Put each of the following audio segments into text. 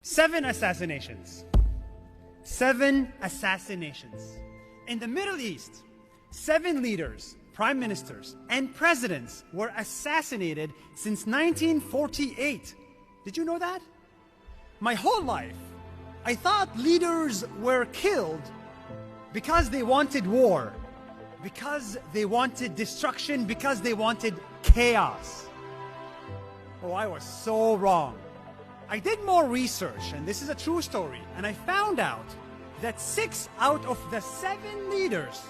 7 assassinations. 7 assassinations. In the Middle East, 7 leaders, prime ministers, and presidents were assassinated since 1948. Did you know that? My whole life, I thought leaders were killed because they wanted war, because they wanted destruction, because they wanted chaos. Oh, I was so wrong. I did more research, and this is a true story, and I found out that 6 out of the 7 leaders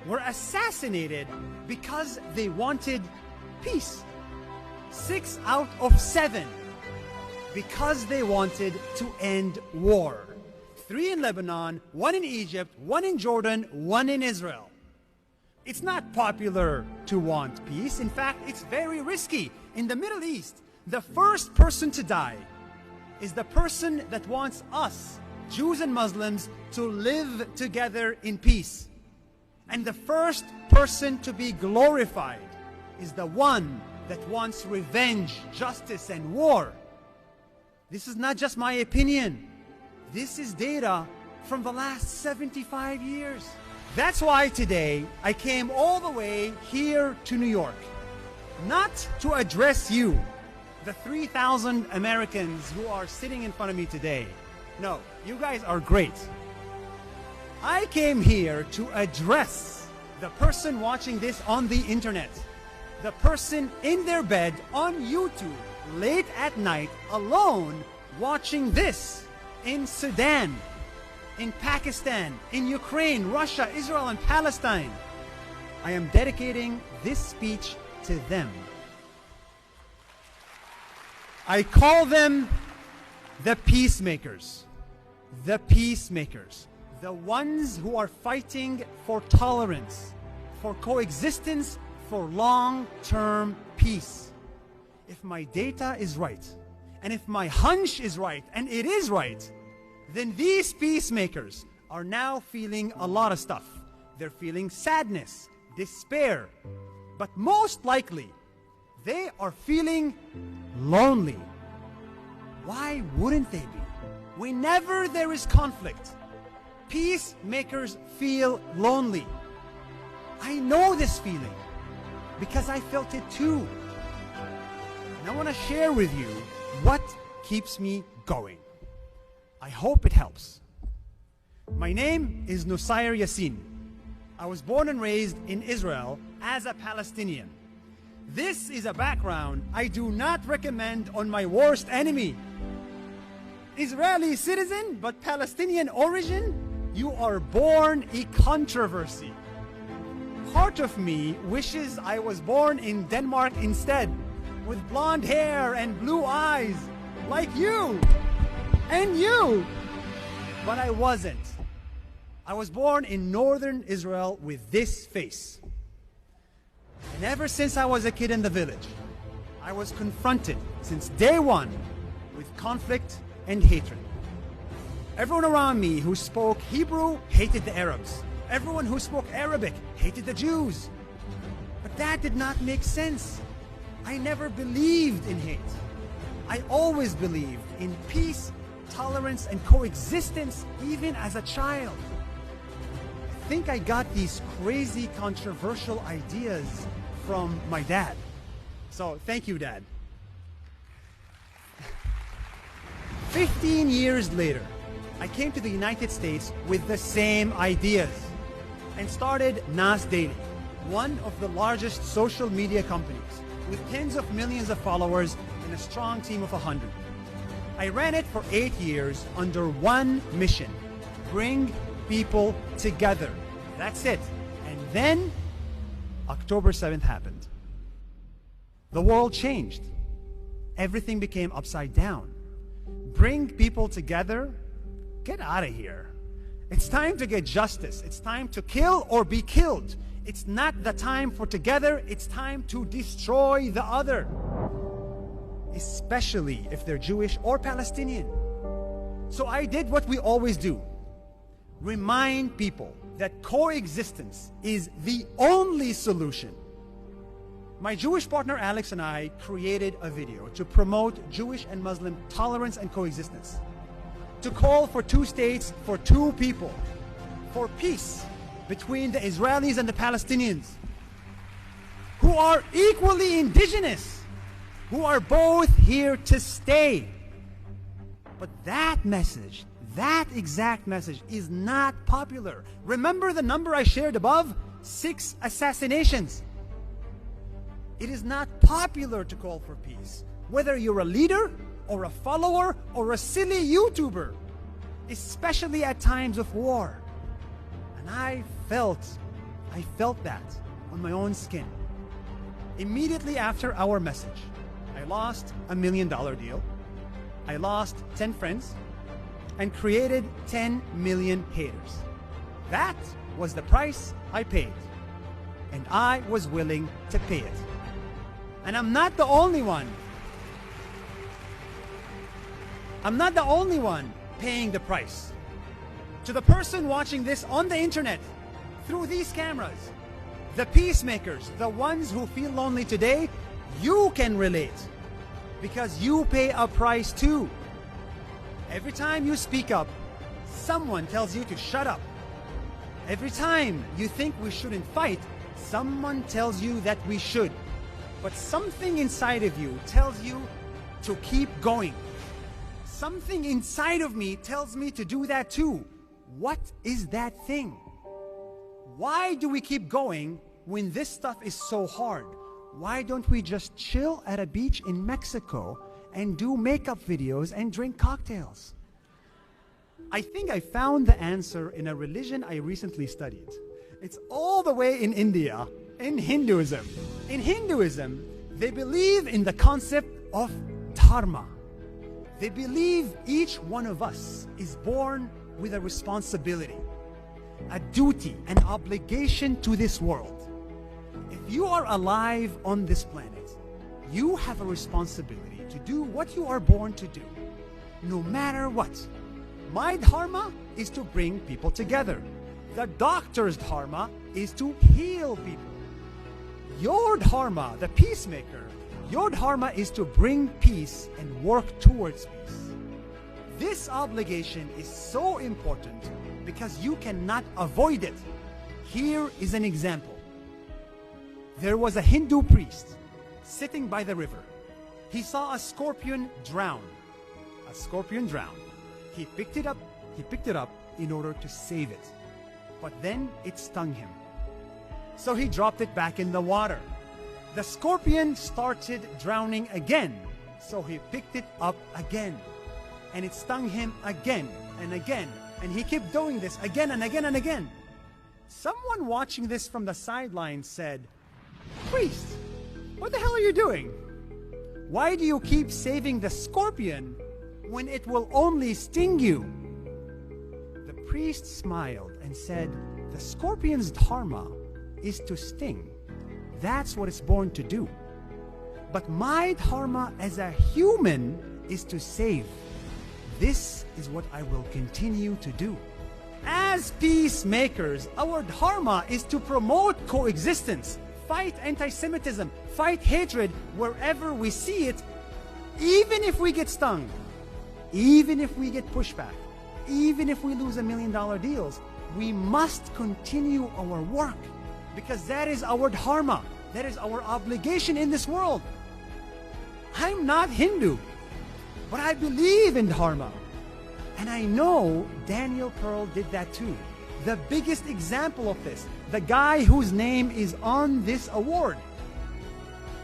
were assassinated because they wanted peace. 6 out of 7 because they wanted to end war. 3 in Lebanon, 1 in Egypt, 1 in Jordan, 1 in Israel. It's not popular to want peace. In fact, it's very risky. In the Middle East, the first person to die is the person that wants us, Jews and Muslims, to live together in peace. And the first person to be glorified is the one that wants revenge, justice, and war. This is not just my opinion. This is data from the last 75 years. That's why today I came all the way here to New York, not to address you, the 3,000 Americans who are sitting in front of me today. No, you guys are great. I came here to address the person watching this on the internet, the person in their bed on YouTube late at night alone watching this in Sudan, in Pakistan, in Ukraine, Russia, Israel, and Palestine. I am dedicating this speech to them. I call them the peacemakers. The peacemakers. The ones who are fighting for tolerance, for coexistence, for long-term peace. If my data is right, and if my hunch is right, and it is right, then these peacemakers are now feeling a lot of stuff. They're feeling sadness, despair, but most likely, they are feeling lonely. Why wouldn't they be? Whenever there is conflict, peacemakers feel lonely. I know this feeling because I felt it too. And I want to share with you what keeps me going. I hope it helps. My name is Nusayr Yassin. I was born and raised in Israel as a Palestinian. This is a background I do not recommend on my worst enemy. Israeli citizen, but Palestinian origin? You are born a controversy. Part of me wishes I was born in Denmark instead, with blonde hair and blue eyes, like you and you. But I wasn't. I was born in northern Israel with this face. And ever since I was a kid in the village, I was confronted since day one with conflict and hatred. Everyone around me who spoke Hebrew hated the Arabs. Everyone who spoke Arabic hated the Jews. But that did not make sense. I never believed in hate. I always believed in peace, tolerance, and coexistence, even as a child. I think I got these crazy, controversial ideas from my dad. So thank you, Dad. 15 years later, I came to the United States with the same ideas and started Nas Daily, one of the largest social media companies with tens of millions of followers and a strong team of 100. I ran it for 8 years under one mission: bring people together. That's it. And then October 7th happened. The world changed. Everything became upside down. Bring people together? Get out of here. It's time to get justice. It's time to kill or be killed. It's not the time for together. It's time to destroy the other, especially if they're Jewish or Palestinian. So I did what we always do: remind people that coexistence is the only solution. My Jewish partner Alex and I created a video to promote Jewish and Muslim tolerance and coexistence. to call for two states for two people, for peace between the Israelis and the Palestinians, who are equally indigenous, who are both here to stay. But that message, that exact message, is not popular. Remember the number I shared above? 6 assassinations. It is not popular to call for peace, whether you're a leader or a follower or a silly YouTuber, especially at times of war. And I felt that on my own skin. Immediately after our message, I lost $1 million deal. I lost 10 friends and created 10 million haters. That was the price I paid, and I was willing to pay it. And I'm not the only one. I'm not the only one paying the price. To the person watching this on the internet, through these cameras, the peacemakers, the ones who feel lonely today, you can relate, because you pay a price too. Every time you speak up, someone tells you to shut up. Every time you think we shouldn't fight, someone tells you that we should. But something inside of you tells you to keep going. Something inside of me tells me to do that too. What is that thing? Why do we keep going when this stuff is so hard? Why don't we just chill at a beach in Mexico and do makeup videos and drink cocktails? I think I found the answer in a religion I recently studied. It's all the way in India, in Hinduism. In Hinduism, they believe in the concept of dharma. They believe each one of us is born with a responsibility, a duty, an obligation to this world. If you are alive on this planet, you have a responsibility to do what you are born to do, no matter what. My dharma is to bring people together. The doctor's dharma is to heal people. Your dharma, the peacemaker, your dharma is to bring peace and work towards peace. This obligation is so important because you cannot avoid it. Here is an example. There was a Hindu priest sitting by the river. He saw a scorpion drown. A scorpion drowned. He picked it up in order to save it. But then it stung him. So he dropped it back in the water. The scorpion started drowning again. So he picked it up again. And it stung him again and again. And he kept doing this again and again and again. Someone watching this from the sidelines said, "Priest, what the hell are you doing? Why do you keep saving the scorpion when it will only sting you?" The priest smiled and said, "The scorpion's dharma is to sting. That's what it's born to do. But my dharma as a human is to save. This is what I will continue to do." As peacemakers, our dharma is to promote coexistence, fight anti-Semitism, fight hatred wherever we see it, even if we get stung, even if we get pushback, even if we lose $1 million deals. We must continue our work because that is our dharma. That is our obligation in this world. I'm not Hindu, but I believe in dharma. And I know Daniel Pearl did that too. The biggest example of this, the guy whose name is on this award.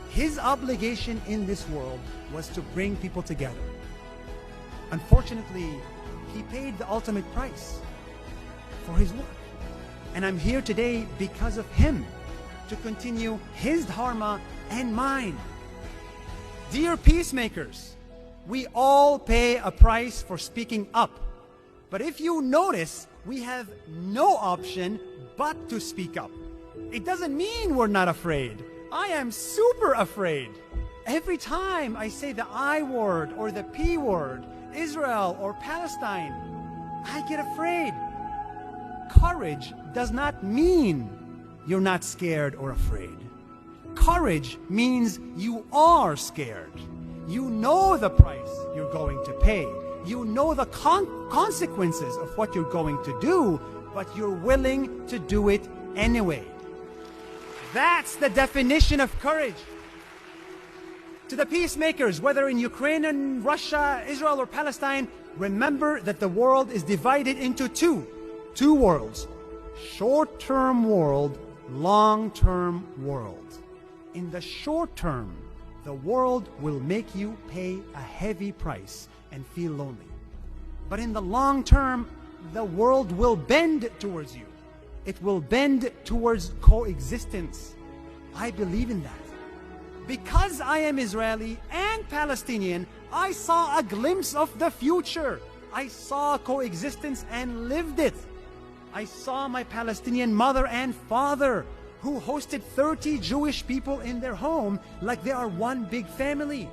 His obligation in this world was to bring people together. Unfortunately, he paid the ultimate price for his work. And I'm here today because of him, to continue his dharma and mine. Dear peacemakers, we all pay a price for speaking up. But if you notice, we have no option but to speak up. It doesn't mean we're not afraid. I am super afraid. Every time I say the I word or the P word, Israel or Palestine, I get afraid. Courage does not mean you're not scared or afraid. Courage means you are scared. You know the price you're going to pay. You know the consequences of what you're going to do, but you're willing to do it anyway. That's the definition of courage. To the peacemakers, whether in Ukraine and Russia, Israel or Palestine, remember that the world is divided into two worlds. Short-term world, long-term world. In the short term, the world will make you pay a heavy price and feel lonely. But in the long term, the world will bend towards you. It will bend towards coexistence. I believe in that. Because I am Israeli and Palestinian, I saw a glimpse of the future. I saw coexistence and lived it. I saw my Palestinian mother and father who hosted 30 Jewish people in their home like they are one big family.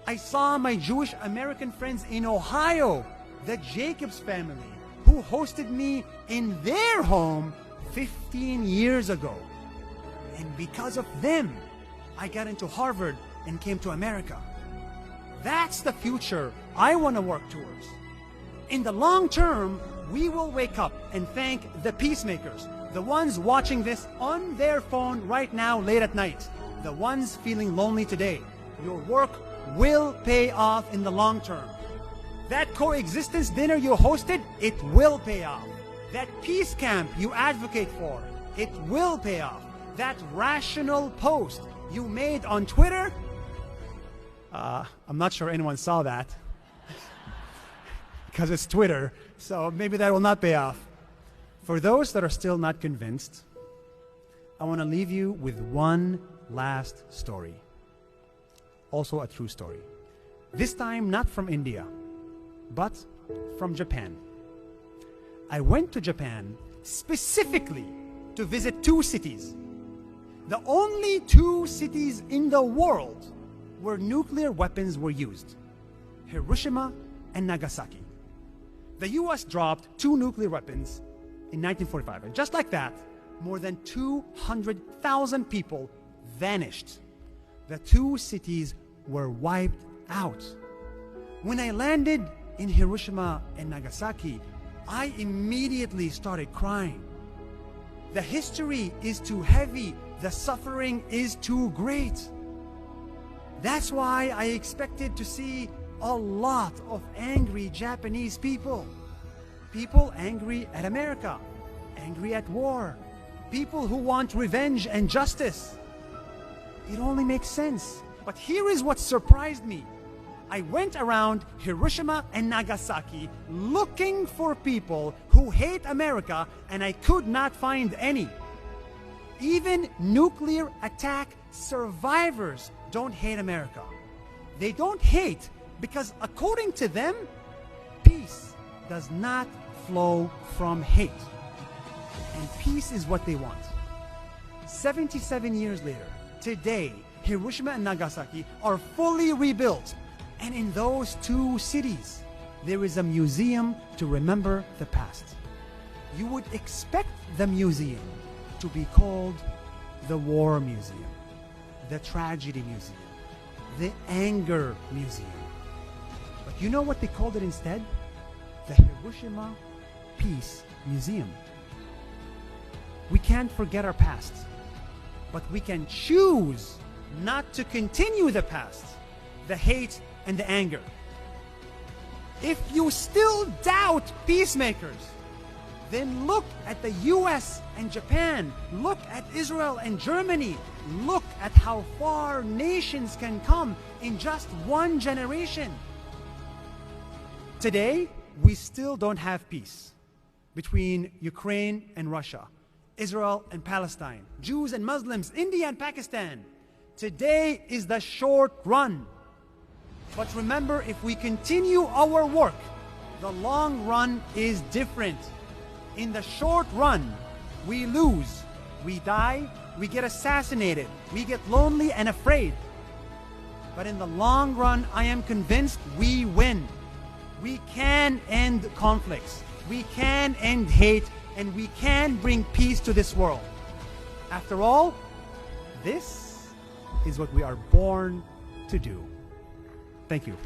I saw my Jewish American friends in Ohio, the Jacobs family, who hosted me in their home 15 years ago. And because of them, I got into Harvard and came to America. That's the future I want to work towards. In the long term, we will wake up and thank the peacemakers, the ones watching this on their phone right now late at night, the ones feeling lonely today. Your work will pay off in the long term. That coexistence dinner you hosted, it will pay off. That peace camp you advocate for, it will pay off. That rational post you made on Twitter, I'm not sure anyone saw that because it's Twitter, so maybe that will not pay off. For those that are still not convinced, I want to leave you with one last story. Also a true story. This time not from India, but from Japan. I went to Japan specifically to visit two cities. The only two cities in the world where nuclear weapons were used. Hiroshima and Nagasaki. The US dropped 2 nuclear weapons in 1945. And just like that, more than 200,000 people vanished. The 2 cities were wiped out. When I landed in Hiroshima and Nagasaki, I immediately started crying. The history is too heavy. The suffering is too great. That's why I expected to see a lot of angry Japanese people. People angry at America, angry at war, people who want revenge and justice. It only makes sense. But here is what surprised me. I went around Hiroshima and Nagasaki looking for people who hate America, and I could not find any. Even nuclear attack survivors don't hate America. They don't hate because, according to them, peace does not flow from hate. And peace is what they want. 77 years later, today, Hiroshima and Nagasaki are fully rebuilt. And in those 2 cities, there is a museum to remember the past. You would expect the museum to be called the War Museum, the Tragedy Museum, the Anger Museum. But you know what they called it instead? The Hiroshima Peace Museum. We can't forget our past, but we can choose not to continue the past, the hate and the anger. If you still doubt peacemakers, then look at the US and Japan, look at Israel and Germany, look at how far nations can come in just one generation. Today, we still don't have peace between Ukraine and Russia, Israel and Palestine, Jews and Muslims, India and Pakistan. Today is the short run. But remember, if we continue our work, the long run is different. In the short run, we lose, we die, we get assassinated, we get lonely and afraid. But in the long run, I am convinced we win. We can end conflicts, we can end hate, and we can bring peace to this world. After all, this is what we are born to do. Thank you.